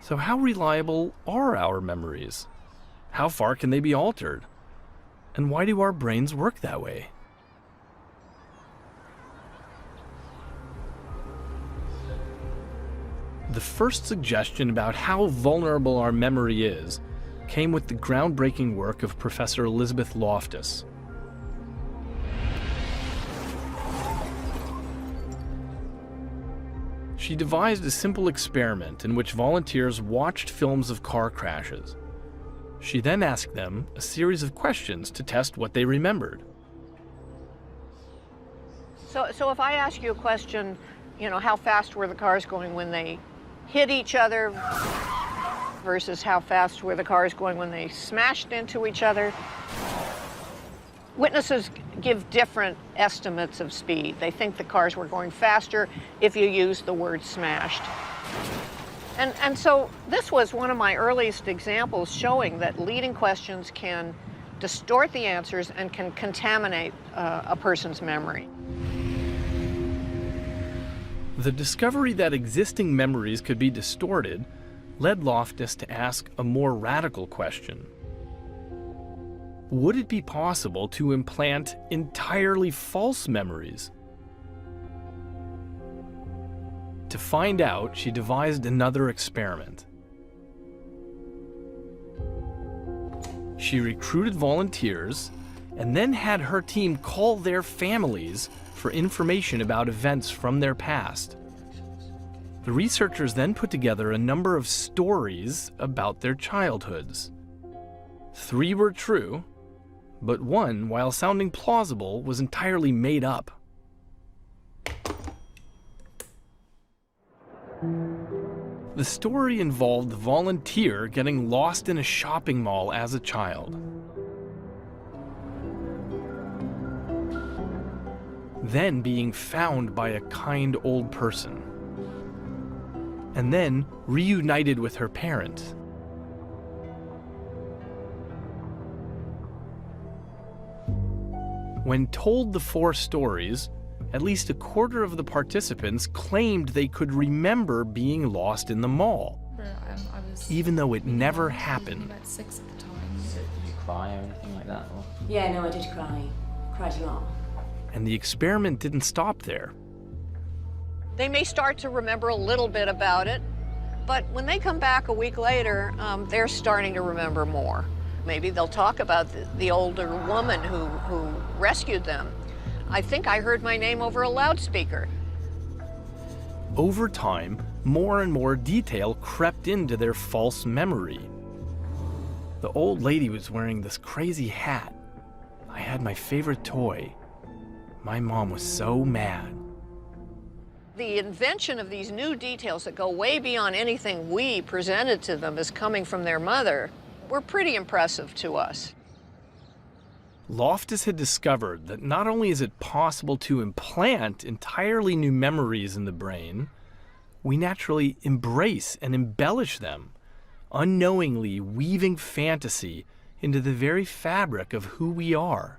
So how reliable are our memories? How far can they be altered? And why do our brains work that way? The first suggestion about how vulnerable our memory is came with the groundbreaking work of Professor Elizabeth Loftus. She devised a simple experiment in which volunteers watched films of car crashes. She then asked them a series of questions to test what they remembered. So if I ask you a question, how fast were the cars going when they hit each other versus how fast were the cars going when they smashed into each other? Witnesses give different estimates of speed. They think the cars were going faster if you use the word smashed. And so this was one of my earliest examples showing that leading questions can distort the answers and can contaminate a person's memory. The discovery that existing memories could be distorted led Loftus to ask a more radical question. Would it be possible to implant entirely false memories? To find out, she devised another experiment. She recruited volunteers and then had her team call their families for information about events from their past. The researchers then put together a number of stories about their childhoods. 3 were true, but one, while sounding plausible, was entirely made up. The story involved the volunteer getting lost in a shopping mall as a child. Then being found by a kind old person. And then reunited with her parent. When told the 4 stories, at least a quarter of the participants claimed they could remember being lost in the mall, even though it never happened. About 6 at the time. Did you cry or anything like that? Or? Yeah, no, I did cry. Cried a lot. And the experiment didn't stop there. They may start to remember a little bit about it, but when they come back a week later, they're starting to remember more. Maybe they'll talk about the older woman who rescued them. I think I heard my name over a loudspeaker. Over time, more and more detail crept into their false memory. The old lady was wearing this crazy hat. I had my favorite toy. My mom was so mad. The invention of these new details that go way beyond anything we presented to them as coming from their mother were pretty impressive to us. Loftus had discovered that not only is it possible to implant entirely new memories in the brain, we naturally embrace and embellish them, unknowingly weaving fantasy into the very fabric of who we are.